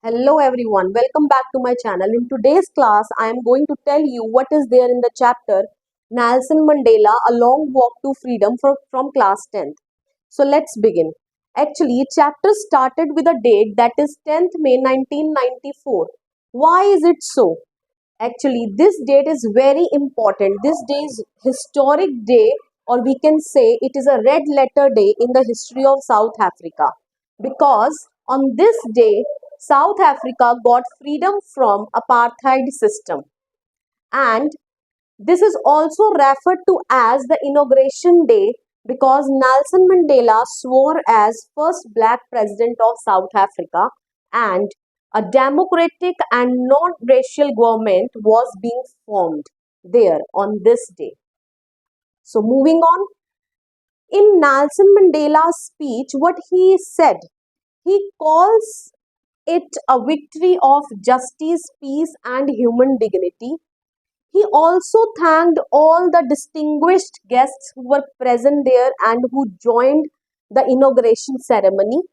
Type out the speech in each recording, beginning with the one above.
Hello everyone, welcome back to my channel. In today's class, I am going to tell you what is there in the chapter Nelson Mandela, A Long Walk to Freedom from Class 10th. So let's begin. Actually, chapter started with a date that is 10th May 1994. Why is it so? Actually, this date is very important. This day is historic day, or we can say it is a red letter day in the history of South Africa. Because on this day, South Africa got freedom from apartheid system. And this is also referred to as the inauguration day because Nelson Mandela swore as first black president of South Africa and a democratic and non-racial government was being formed there on this day. So moving on, in Nelson Mandela's speech, what he said, he calls it a victory of justice, peace and human dignity. He also thanked all the distinguished guests who were present there and who joined the inauguration ceremony.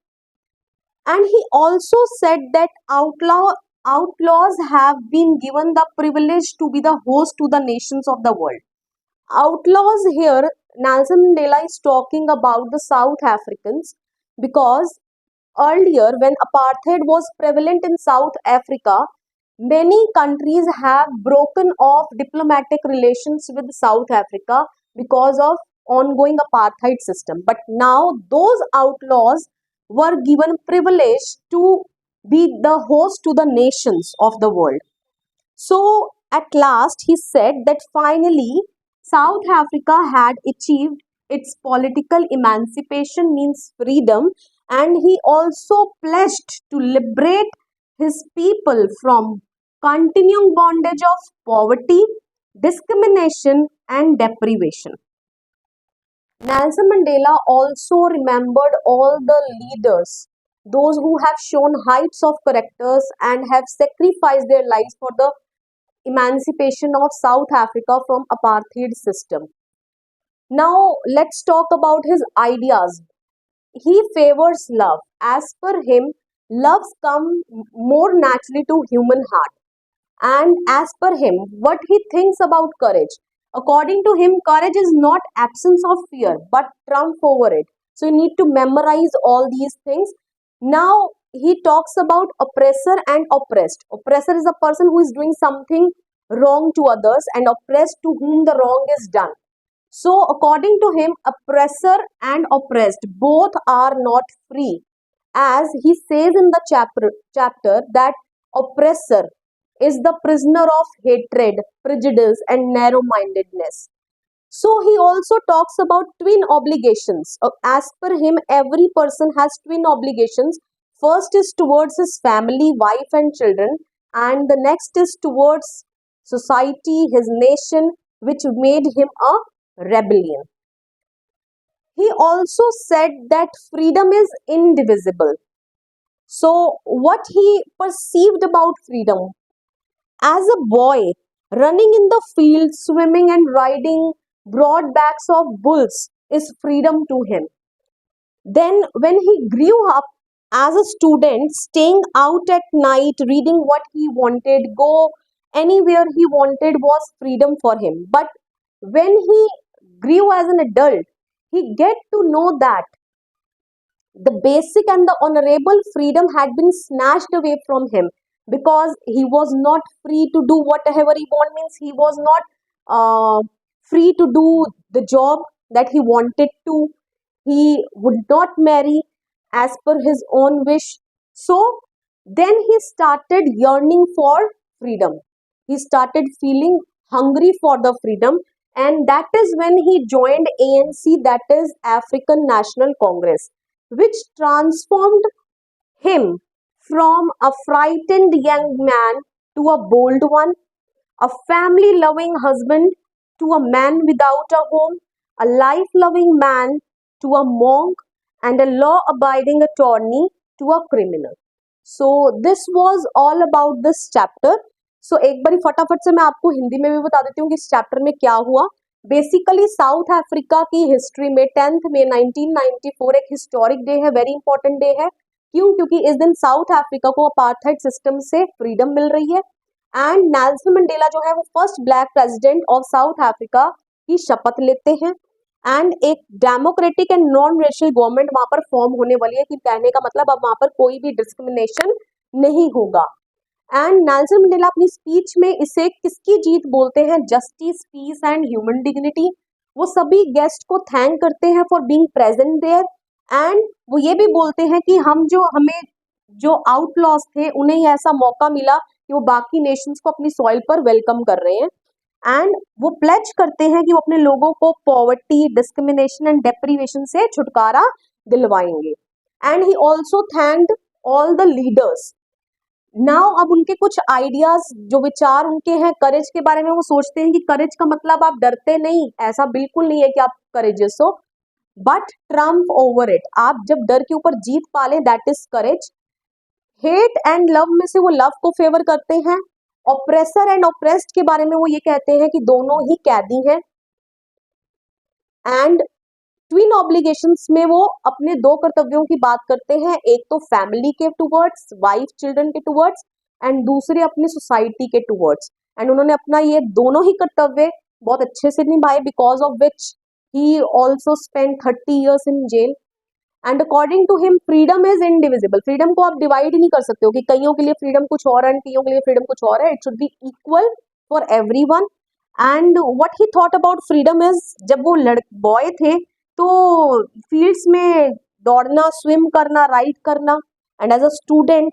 And he also said that outlaws have been given the privilege to be the host to the nations of the world. Outlaws here, Nelson Mandela is talking about the South Africans because earlier, when apartheid was prevalent in South Africa, many countries have broken off diplomatic relations with South Africa because of ongoing apartheid system. But now those outlaws were given privilege to be the host to the nations of the world. So at last he said that finally South Africa had achieved its political emancipation means freedom, and he also pledged to liberate his people from continuing bondage of poverty, discrimination and deprivation. Nelson Mandela also remembered all the leaders, those who have shown heights of characters and have sacrificed their lives for the emancipation of South Africa from apartheid system. Now let's talk about his ideas. He favors love. As per him, loves come more naturally to human heart. And as per him, what he thinks about courage. According to him, courage is not absence of fear, but trump over it. So you need to memorize all these things. Now he talks about oppressor and oppressed. Oppressor is a person who is doing something wrong to others and oppressed to whom the wrong is done. So according to him, oppressor and oppressed both are not free. As he says in the chapter that oppressor is the prisoner of hatred, prejudice, and narrow mindedness. So he also talks about twin obligations. As per him, every person has twin obligations. First is towards his family, wife, and children, and the next is towards society, his nation, which made him a rebellion. He also said that freedom is indivisible. So, what he perceived about freedom as a boy, running in the field, swimming and riding broad backs of bulls is freedom to him. Then, when he grew up as a student, staying out at night, reading what he wanted, go anywhere he wanted was freedom for him. But when he grew as an adult, he get to know that the basic and the honorable freedom had been snatched away from him because he was not free to do whatever he want, means he was not free to do the job that he wanted to. He would not marry as per his own wish. So then he started yearning for freedom. He started feeling hungry for the freedom, and that is when he joined ANC, that is African National Congress, which transformed him from a frightened young man to a bold one, a family loving husband to a man without a home, a life loving man to a monk, and a law abiding attorney to a criminal. So, this was all about this chapter. So, एक बारी फटाफट से मैं आपको हिंदी में भी बता देती हूँ कि इस चैप्टर में क्या हुआ. बेसिकली साउथ अफ्रीका की हिस्ट्री में 10th May 1994 एक हिस्टोरिक डे है, वेरी इंपॉर्टेंट डे है. क्यों? क्योंकि इस दिन साउथ अफ्रीका को अपार्थाइड सिस्टम से फ्रीडम मिल रही है। एंड नेल्सन मंडेला जो है वो first black president of south Africa की शपथ लेते हैं। एंड एक democratic and non racial government वहां पर फॉर्म होने वाली है, कि कहने का मतलब अब वहां पर कोई भी डिस्क्रिमिनेशन नहीं होगा। एंड नेल्सन मंडेला अपनी स्पीच में इसे किसकी जीत बोलते हैं? Justice, peace and human dignity. वो सभी गेस्ट को थैंक करते हैं for being present there. And वो ये भी बोलते हैं कि हमें जो आउटलॉस थे उन्हें ये ऐसा मौका मिला कि वो बाकी नेशंस को अपनी सॉइल पर वेलकम कर रहे हैं। एंड वो प्लेज करते हैं कि वो अपने लोगों को पॉवर्टी, डिस्क्रिमिनेशन एंड डेप्रीवेशन से छुटकारा दिलवाएंगे। And he also thanked all the leaders. Now अब उनके कुछ आइडियाज, जो विचार उनके हैं करेज के बारे में, वो सोचते हैं कि करेज का मतलब आप डरते नहीं, ऐसा बिल्कुल नहीं है कि आप करेजियस हो, बट ट्रम्प ओवर इट, आप जब डर के ऊपर जीत पा लें, that is courage. Hate and love में से वो लव को फेवर करते हैं। ऑप्रेसर एंड ऑप्रेस्ड के बारे में वो ये कहते हैं कि दोनों ही कैदी हैं। एंड ट्विन ऑब्लिगेशंस में वो अपने दो कर्तव्यों की बात करते हैं, एक तो फैमिली के टुवर्ड्स, वाइफ चिल्ड्रन के टुवर्ड्स, एंड दूसरे अपने सोसाइटी के टुवर्ड्स। एंड उन्होंने अपना ये दोनों ही कर्तव्य बहुत अच्छे से निभाए, because of which he also spend 30 years in jail. And according to him freedom is indivisible. Freedom को आप डिवाइड ही नहीं कर सकते हो कि कईयों के लिए फ्रीडम कुछ और है, कईयों के लिए फ्रीडम कुछ और है। It should be equal for everyone. And what he thought about freedom is, जब वो बॉय थे तो फील्ड्स में दौड़ना, स्विम करना, राइड करना, एंड एज अ स्टूडेंट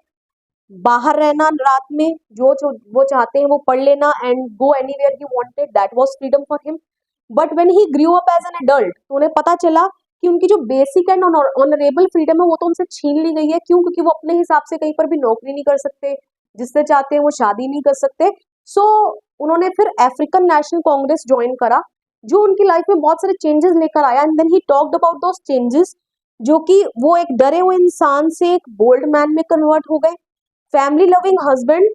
बाहर रहना रात में, जो वो चाहते हैं वो पढ़ लेना, and go anywhere he wanted, that was freedom for him. But when he grew up as an adult तो उन्हें पता चला कि उनकी जो बेसिक एंड ऑनरेबल फ्रीडम है वो तो उनसे छीन ली गई है। क्यों? क्योंकि वो अपने हिसाब से कहीं पर भी नौकरी नहीं कर सकते, जिससे चाहते हैं वो शादी नहीं कर सकते। सो उन्होंने फिर अफ्रीकन नेशनल कांग्रेस ज्वाइन करा, जो उनकी लाइफ में बहुत सारे चेंजेस लेकर आया। And then he talked about those changes, जो कि वो एक डरे हुए इंसान से एक बोल्ड मैन में कन्वर्ट हो गए, फैमिली लविंग हस्बैंड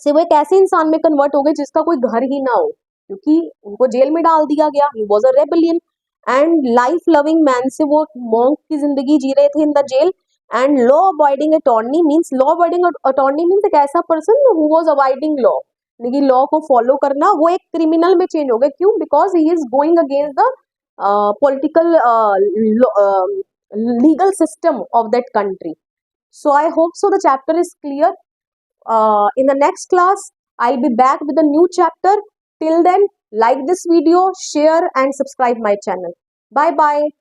से वो एक ऐसे इंसान में कन्वर्ट हो गए जिसका कोई घर ही ना हो, क्योंकि उनको जेल में डाल दिया गया, he was a rebellion. And life loving man से वो मॉन्क की जिंदगी जी रहे थे in the jail. And law avoiding attorney means, law avoiding attorney means एक ऐसा person who was avoiding law, लेकिन लॉ को फॉलो करना, वो एक क्रिमिनल में चेंज हो गए। क्यों? Because he is going against the political legal system of that country. So I hope so the chapter is clear. In the next class, I'll be back with a new chapter. Till then, like this video, share and subscribe my channel. Bye bye.